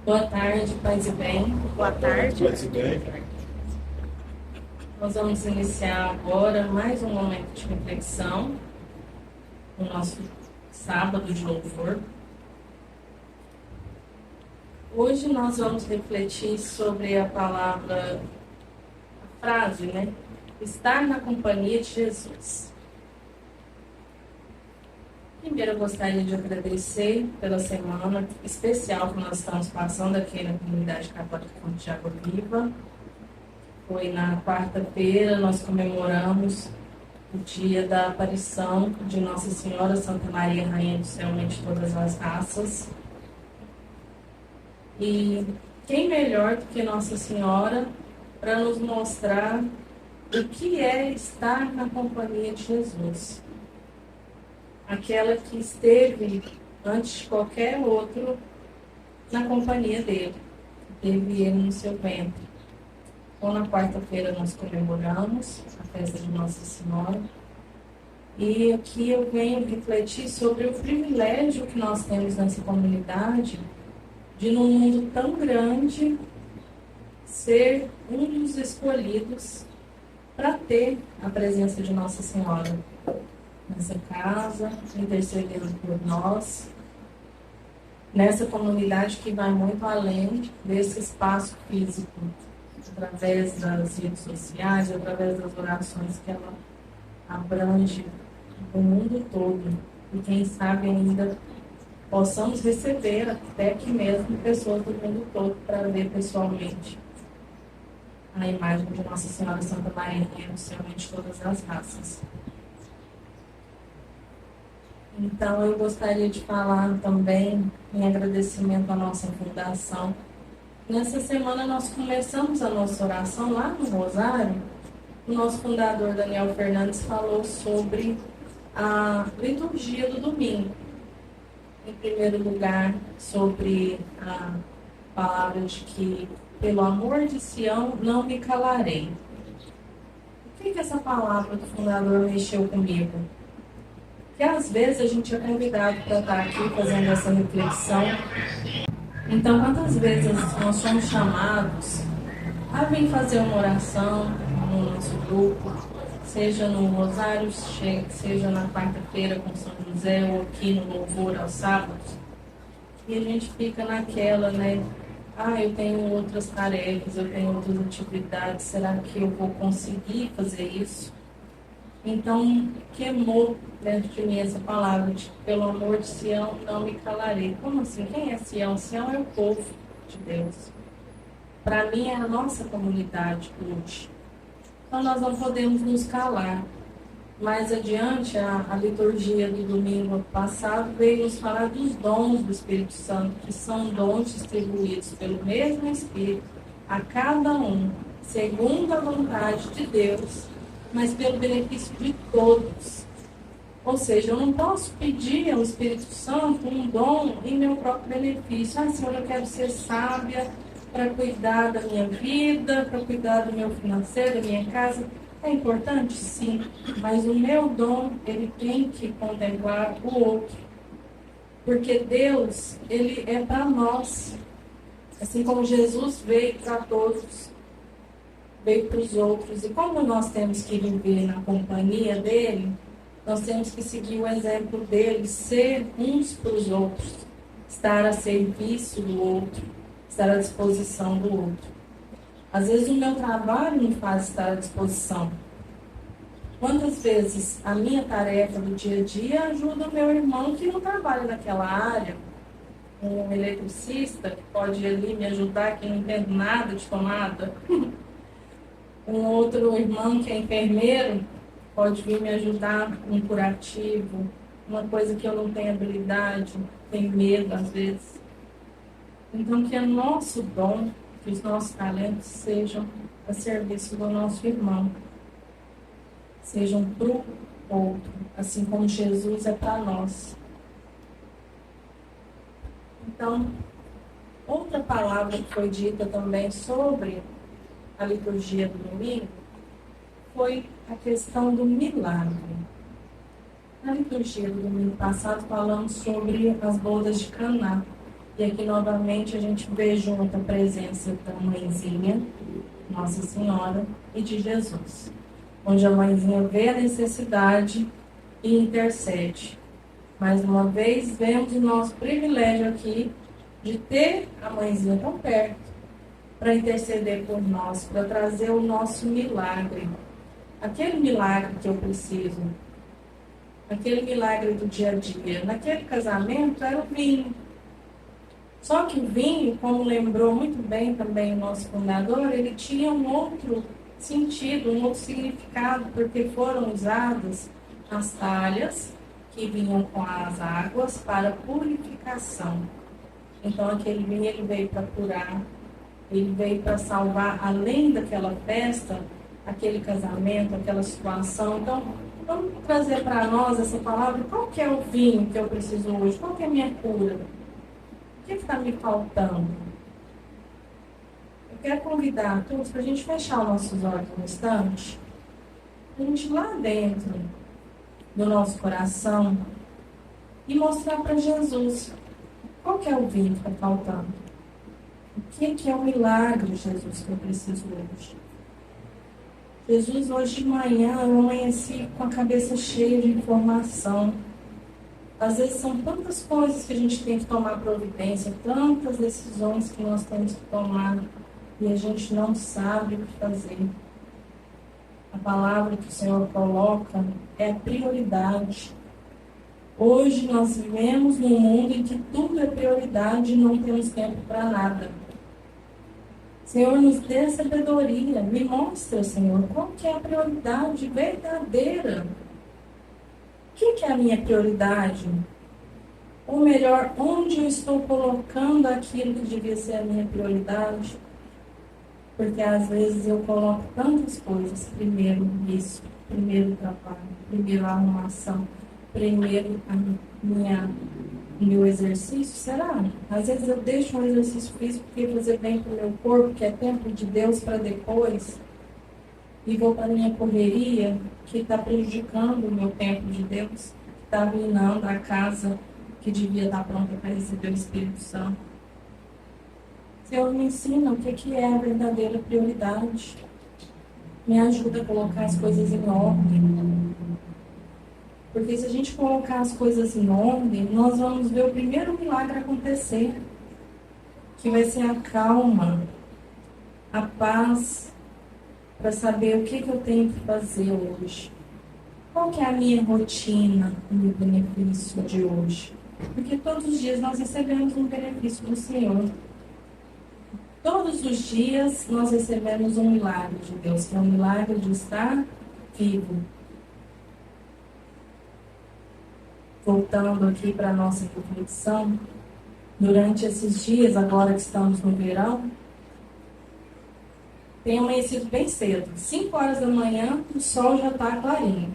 Boa tarde, paz e bem. Boa tarde. Pode bem. Nós vamos iniciar agora mais um momento de reflexão, no nosso sábado de louvor. Hoje nós vamos refletir sobre a palavra, a frase, né? Estar na companhia de Jesus. Primeiro eu gostaria de agradecer pela semana especial que nós estamos passando aqui na Comunidade Católica Fonte de Água Viva. Foi na quarta-feira, nós comemoramos o dia da aparição de Nossa Senhora Santa Maria, Rainha do Céu, Mãe de todas as raças. E quem melhor do que Nossa Senhora para nos mostrar o que é estar na companhia de Jesus? Aquela que esteve, antes de qualquer outro, na companhia dele, que teve ele no seu ventre. Então, na quarta-feira nós comemoramos a festa de Nossa Senhora. E aqui eu venho refletir sobre o privilégio que nós temos nessa comunidade de, num mundo tão grande, ser um dos escolhidos para ter a presença de Nossa Senhora nessa casa, intercedendo por nós, nessa comunidade que vai muito além desse espaço físico, através das redes sociais, através das orações que ela abrange o mundo todo. E quem sabe ainda possamos receber até aqui mesmo pessoas do mundo todo para ver pessoalmente a imagem de Nossa Senhora Santa Maria, Rainha do Céu, Mãe de todas as raças. Então, eu gostaria de falar também em agradecimento à nossa fundação. Nessa semana, nós começamos a nossa oração lá no Rosário. O nosso fundador, Daniel Fernandes, falou sobre a liturgia do domingo. Em primeiro lugar, sobre a palavra de que, pelo amor de Sião, não me calarei. O que essa palavra do fundador mexeu comigo? Que às vezes a gente é convidado para estar aqui fazendo essa reflexão. Então, quantas vezes nós somos chamados a vir fazer uma oração no nosso grupo, seja no Rosário, seja na quarta-feira com São José ou aqui no louvor aos sábados, e a gente fica naquela, né? Eu tenho outras tarefas, eu tenho outras atividades, será que eu vou conseguir fazer isso? Então, queimou dentro de mim essa palavra de pelo amor de Sião, não me calarei. Como assim? Quem é Sião? Sião é o povo de Deus. Para mim, é a nossa comunidade hoje. Então, nós não podemos nos calar. Mais adiante, a liturgia do domingo passado veio nos falar dos dons do Espírito Santo, que são dons distribuídos pelo mesmo Espírito a cada um, segundo a vontade de Deus, mas pelo benefício de todos. Ou seja, eu não posso pedir ao Espírito Santo um dom em meu próprio benefício. Senhor, eu quero ser sábia para cuidar da minha vida, para cuidar do meu financeiro, da minha casa. É importante? Sim, mas o meu dom, ele tem que contemplar o outro. Porque Deus, ele é para nós. Assim como Jesus veio para todos, veio para os outros. E como nós temos que viver na companhia dele, nós temos que seguir o exemplo dele, ser uns para os outros, estar a serviço do outro, estar à disposição do outro. Às vezes o meu trabalho me faz estar à disposição. Quantas vezes a minha tarefa do dia a dia ajuda o meu irmão que não trabalha naquela área, um eletricista que pode ir ali me ajudar, que não entende nada de tomada. Um outro irmão que é enfermeiro pode vir me ajudar com um curativo, uma coisa que eu não tenho habilidade, tenho medo às vezes. Então, que o nosso dom, que os nossos talentos sejam a serviço do nosso irmão, sejam para o outro, assim como Jesus é para nós. Então, outra palavra que foi dita também sobre a liturgia do domingo foi a questão do milagre. Na liturgia do domingo passado falamos sobre as bodas de Caná. E aqui novamente a gente vê junto a presença da mãezinha, Nossa Senhora, e de Jesus, onde a mãezinha vê a necessidade e intercede. Mais uma vez, vemos o nosso privilégio aqui de ter a mãezinha tão perto para interceder por nós, para trazer o nosso milagre. Aquele milagre que eu preciso, aquele milagre do dia a dia. Naquele casamento era o vinho. Só que o vinho, como lembrou muito bem também o nosso fundador, ele tinha um outro sentido, um outro significado, porque foram usadas as talhas que vinham com as águas para purificação. Então aquele vinho ele veio para curar, ele veio para salvar, além daquela festa, aquele casamento, aquela situação. Então, vamos trazer para nós essa palavra. Qual que é o vinho que eu preciso hoje? Qual que é a minha cura? O que está me faltando? Eu quero convidar a todos para a gente fechar os nossos olhos um instante, para a gente ir lá dentro do nosso coração e mostrar para Jesus qual que é o vinho que está faltando. O que é o milagre, Jesus, que eu preciso hoje? Jesus, hoje de manhã eu amanheci com a cabeça cheia de informação. Às vezes são tantas coisas que a gente tem que tomar providência, tantas decisões que nós temos que tomar e a gente não sabe o que fazer. A palavra que o Senhor coloca é a prioridade. Hoje nós vivemos num mundo em que tudo é prioridade e não temos tempo para nada. Senhor, nos dê sabedoria. Me mostra, Senhor, qual que é a prioridade verdadeira. O que é a minha prioridade? Ou melhor, onde eu estou colocando aquilo que devia ser a minha prioridade? Porque às vezes eu coloco tantas coisas. Primeiro isso, primeiro trabalho, primeiro a arrumação, primeiro o meu exercício. Será? Às vezes eu deixo um exercício físico que fazer bem para o meu corpo, que é tempo de Deus, para depois, e vou para a minha correria, que está prejudicando o meu tempo de Deus, que está arruinando a casa que devia estar pronta para receber o Espírito Santo. Senhor, me ensina o que é a verdadeira prioridade. Me ajuda a colocar as coisas em ordem. Porque se a gente colocar as coisas em ordem, nós vamos ver o primeiro milagre acontecer, que vai ser a calma, a paz, para saber o que eu tenho que fazer hoje. Qual que é a minha rotina, o meu benefício de hoje? Porque todos os dias nós recebemos um benefício do Senhor. Todos os dias nós recebemos um milagre de Deus, que é o milagre de estar vivo. Voltando aqui para a nossa reflexão, durante esses dias, agora que estamos no verão, tem amanhecido bem cedo. 5 horas da manhã, o sol já está clarinho.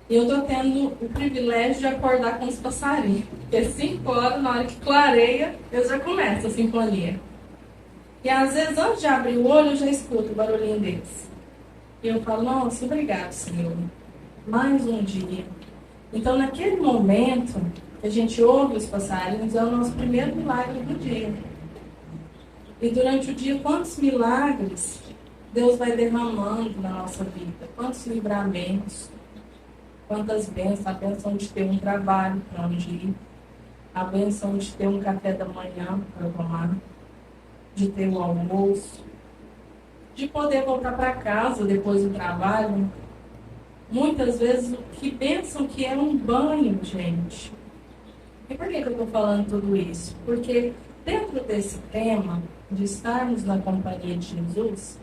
E eu estou tendo o privilégio de acordar com os passarinhos. Porque 5 horas, na hora que clareia, eu já começo a sinfonia. E às vezes, antes de abrir o olho, eu já escuto o barulhinho deles. E eu falo, nossa, obrigado, Senhor. Mais um dia. Então, naquele momento que a gente ouve os passarinhos, é o nosso primeiro milagre do dia. E durante o dia, quantos milagres Deus vai derramando na nossa vida? Quantos livramentos? Quantas bênçãos? A bênção de ter um trabalho para onde ir. A bênção de ter um café da manhã para tomar. De ter o almoço. De poder voltar para casa depois do trabalho. Muitas vezes, que bênção que é um banho, gente. E por que eu estou falando tudo isso? Porque dentro desse tema de estarmos na companhia de Jesus,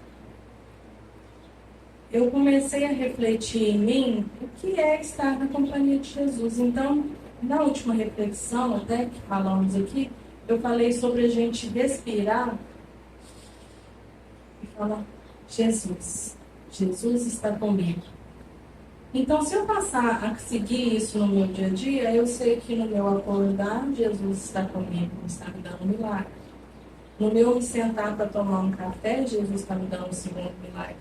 eu comecei a refletir em mim o que é estar na companhia de Jesus. Então, na última reflexão, até que falamos aqui, eu falei sobre a gente respirar e falar, Jesus, Jesus está comigo. Então, se eu passar a seguir isso no meu dia a dia, eu sei que no meu acordar, Jesus está comigo, está me dando um milagre. No meu me sentar para tomar um café, Jesus está me dando um segundo milagre.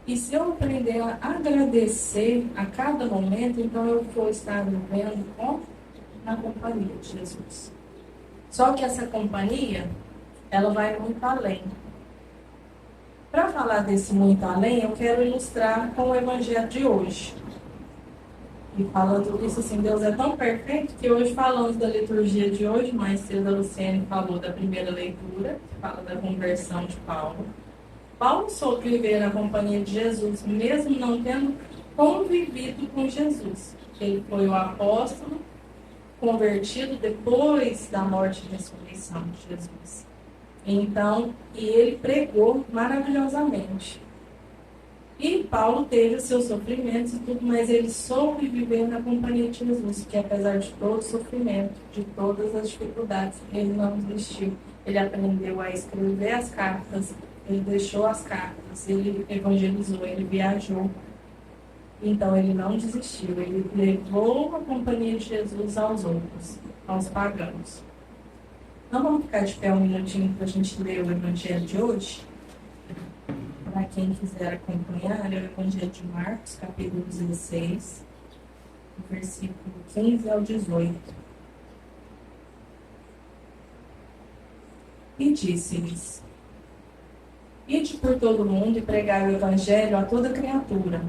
E se eu aprender a agradecer a cada momento, então eu vou estar vivendo na companhia de Jesus. Só que essa companhia, ela vai muito além. Para falar desse muito além, eu quero ilustrar com o evangelho de hoje. E falando isso, assim, Deus é tão perfeito que hoje falamos da liturgia de hoje, mais cedo a Luciane falou da primeira leitura, que fala da conversão de Paulo. Paulo soube viver na companhia de Jesus, mesmo não tendo convivido com Jesus. Ele foi o apóstolo convertido depois da morte e ressurreição de Jesus. Então, e ele pregou maravilhosamente. E Paulo teve os seus sofrimentos e tudo, mas ele soube viver na companhia de Jesus, que apesar de todo o sofrimento, de todas as dificuldades, ele não desistiu. Ele aprendeu a escrever as cartas, ele deixou as cartas, ele evangelizou, ele viajou. Então ele não desistiu, ele levou a companhia de Jesus aos outros, aos pagãos. Então vamos ficar de pé um minutinho para a gente ler o evangelho de hoje? Para quem quiser acompanhar, é o Evangelho de Marcos, capítulo 16, versículo 15 ao 18. E disse-lhes: Ide por todo o mundo e pregai o Evangelho a toda criatura.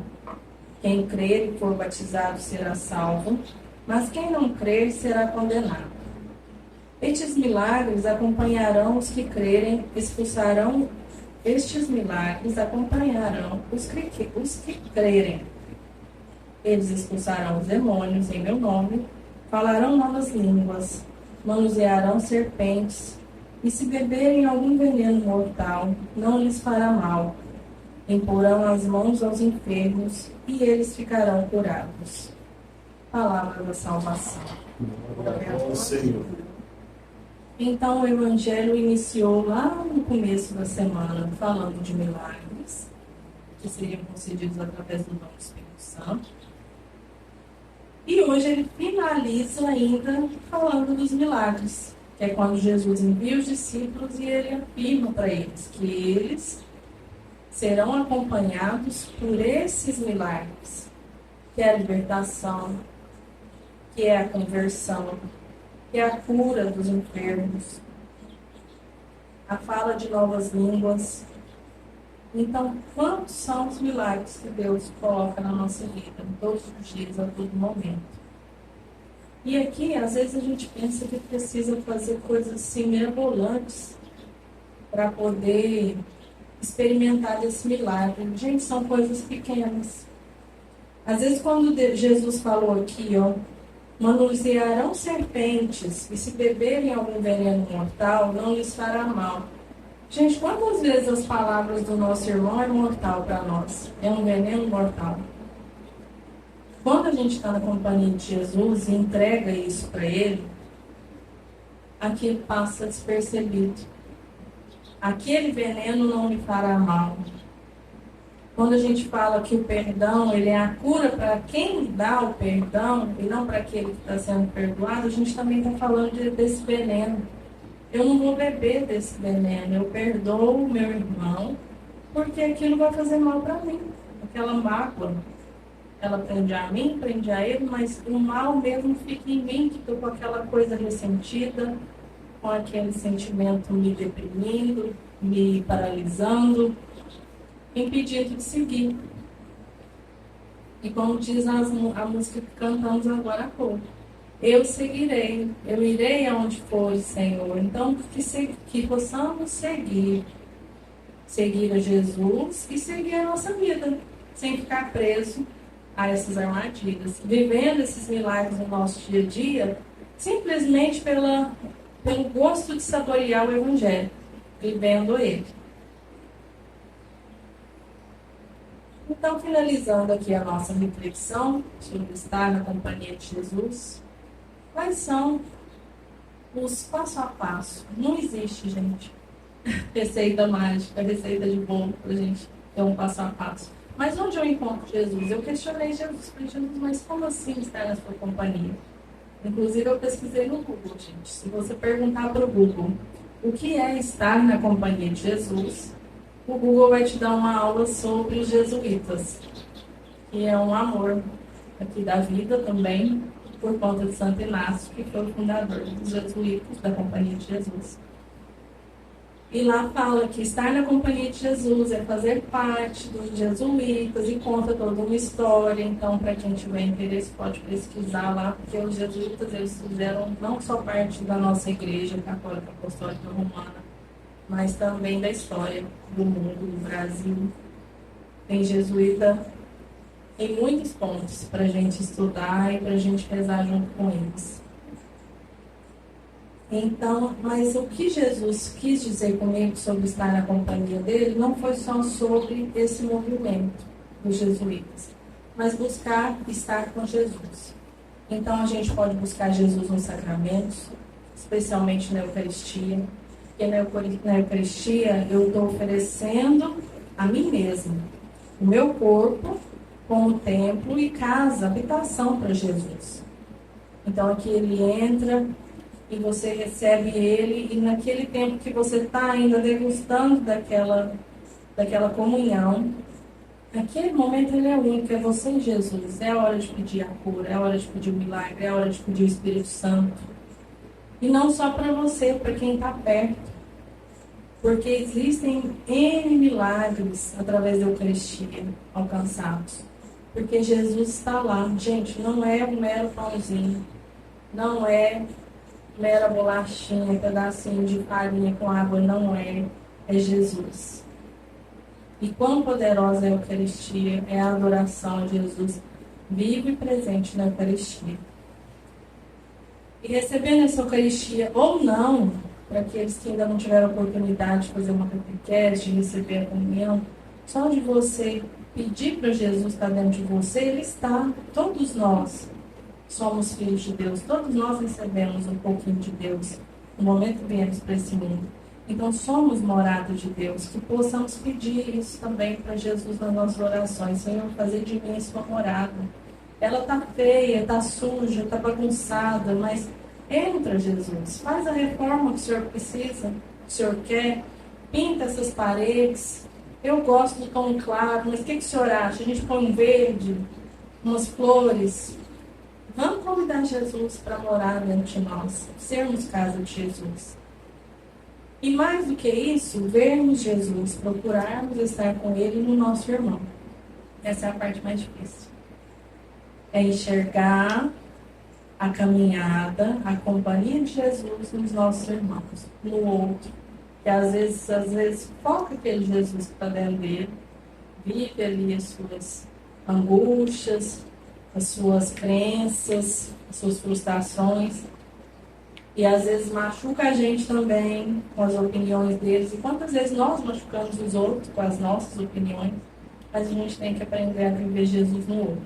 Quem crer e for batizado será salvo, mas quem não crer será condenado. Estes milagres acompanharão os que crerem, Estes milagres acompanharão os que crerem. Eles expulsarão os demônios em meu nome, falarão novas línguas, manusearão serpentes, e se beberem algum veneno mortal, não lhes fará mal. Imporão as mãos aos enfermos, e eles ficarão curados. Palavra da salvação. Glória ao Senhor. Então, o Evangelho iniciou lá no começo da semana, falando de milagres, que seriam concedidos através do dom do Espírito Santo. E hoje ele finaliza ainda falando dos milagres, que é quando Jesus envia os discípulos e ele afirma para eles que eles serão acompanhados por esses milagres, que é a libertação, que é a conversão, que é a cura dos enfermos, a fala de novas línguas. Então, quantos são os milagres que Deus coloca na nossa vida, todos os dias, a todo momento? E aqui, às vezes, a gente pensa que precisa fazer coisas assim mirabolantes para poder experimentar esse milagre. Gente, são coisas pequenas. Às vezes, quando Jesus falou aqui, manusearão serpentes, e se beberem algum veneno mortal, não lhes fará mal. Gente, quantas vezes as palavras do nosso irmão é mortal para nós? É um veneno mortal. Quando a gente está na companhia de Jesus e entrega isso para Ele, aquilo passa despercebido. Aquele veneno não lhe fará mal. Quando a gente fala que o perdão, ele é a cura para quem dá o perdão e não para aquele que está sendo perdoado, a gente também está falando desse veneno. Eu não vou beber desse veneno, eu perdoo o meu irmão, porque aquilo vai fazer mal para mim. Aquela mágoa, ela prende a mim, prende a ele, mas o mal mesmo fica em mim, que estou com aquela coisa ressentida, com aquele sentimento me deprimindo, me paralisando, impedindo de seguir. E como diz a música que cantamos agora há pouco, eu seguirei, eu irei aonde for, Senhor. Então, que possamos seguir a Jesus e seguir a nossa vida, sem ficar preso a essas armadilhas, vivendo esses milagres no nosso dia a dia, simplesmente pelo gosto de saborear o Evangelho, vivendo ele. Então, finalizando aqui a nossa reflexão sobre estar na companhia de Jesus, quais são os passo a passo? Não existe, gente, receita mágica, receita de bolo para a gente ter um passo a passo. Mas onde eu encontro Jesus? Eu questionei Jesus, falei, Jesus, mas como assim estar na sua companhia? Inclusive, eu pesquisei no Google, gente. Se você perguntar para o Google o que é estar na companhia de Jesus, o Google vai te dar uma aula sobre os jesuítas, que é um amor aqui da vida também, por conta de Santo Inácio, que foi o fundador dos jesuítas, da Companhia de Jesus. E lá fala que estar na Companhia de Jesus é fazer parte dos jesuítas e conta toda uma história. Então, para quem tiver interesse, pode pesquisar lá, porque os jesuítas eles fizeram não só parte da nossa Igreja Católica Apostólica Romana, mas também da história do mundo, do Brasil. Tem jesuíta em muitos pontos para a gente estudar e para a gente rezar junto com eles. Então, mas o que Jesus quis dizer comigo sobre estar na companhia dele não foi só sobre esse movimento dos jesuítas, mas buscar estar com Jesus. Então, a gente pode buscar Jesus nos sacramentos, especialmente na Eucaristia, porque na Eucaristia eu estou oferecendo a mim mesma, o meu corpo como templo e casa, habitação para Jesus. Então, aqui ele entra e você recebe ele, e naquele tempo que você está ainda degustando daquela comunhão, naquele momento ele é único, é você e Jesus. É a hora de pedir a cura, é a hora de pedir o milagre, é a hora de pedir o Espírito Santo. E não só para você, para quem está perto. Porque existem N milagres através da Eucaristia alcançados. Porque Jesus está lá. Gente, não é um mero pãozinho, não é mera bolachinha, pedacinho de farinha com água, não é. É Jesus. E quão poderosa é a Eucaristia, é a adoração a Jesus vivo e presente na Eucaristia. E recebendo essa Eucaristia ou não, para aqueles que ainda não tiveram oportunidade de fazer uma catequese, de receber a comunhão, só de você pedir para Jesus estar dentro de você, ele está. Todos nós somos filhos de Deus, todos nós recebemos um pouquinho de Deus no momento que viemos para esse mundo. Então somos morada de Deus, que possamos pedir isso também para Jesus nas nossas orações. Senhor, fazer de mim sua morada. Ela está feia, está suja, está bagunçada, mas entra, Jesus, faz a reforma que o Senhor precisa, que o Senhor quer, pinta essas paredes. Eu gosto do tom claro, mas o que o Senhor acha? A gente põe um verde, umas flores. Vamos convidar Jesus para morar dentro de nós, sermos casa de Jesus. E mais do que isso, vermos Jesus, procurarmos estar com Ele no nosso irmão. Essa é a parte mais difícil. É enxergar a caminhada, a companhia de Jesus nos nossos irmãos, no outro. Que às vezes foca aquele Jesus que está dentro dele, vive ali as suas angústias, as suas crenças, as suas frustrações. E às vezes machuca a gente também com as opiniões deles. E quantas vezes nós machucamos os outros com as nossas opiniões, mas a gente tem que aprender a viver Jesus no outro,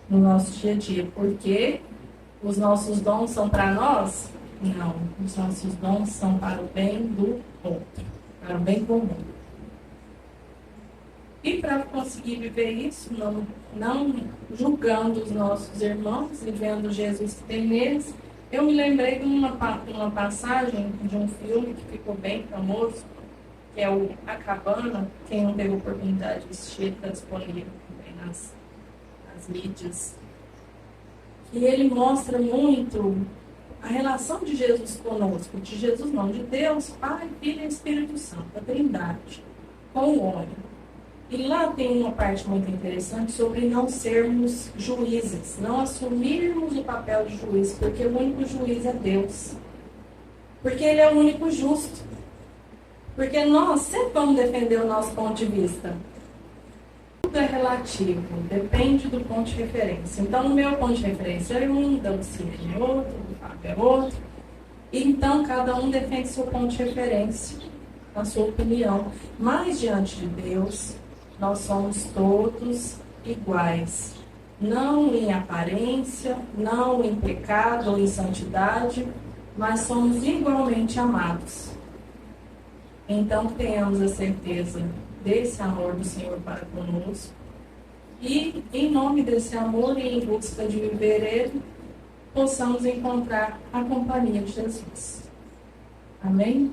no nosso dia a dia. Porque os nossos dons são para nós? Não. Os nossos dons são para o bem do outro, para o bem comum. E para conseguir viver isso, não julgando os nossos irmãos e vendo Jesus que tem neles, eu me lembrei de uma passagem de um filme que ficou bem famoso, que é o A Cabana. Quem não teve oportunidade de assistir, está disponível também nas mídias. E ele mostra muito a relação de Jesus conosco, de Jesus não, de Deus, Pai, Filho e Espírito Santo, a Trindade, com o homem. E lá tem uma parte muito interessante sobre não sermos juízes, não assumirmos o papel de juiz, porque o único juiz é Deus. Porque Ele é o único justo. Porque nós sempre vamos defender o nosso ponto de vista. Tudo é relativo, depende do ponto de referência. Então, o meu ponto de referência é um, da Lucília é outro, do Fábio é outro. E então, cada um defende seu ponto de referência, a sua opinião. Mas, diante de Deus, nós somos todos iguais. Não em aparência, não em pecado ou em santidade, mas somos igualmente amados. Então, tenhamos a certeza desse amor do Senhor para conosco. E, em nome desse amor e em busca de viver Ele, possamos encontrar a companhia de Jesus. Amém?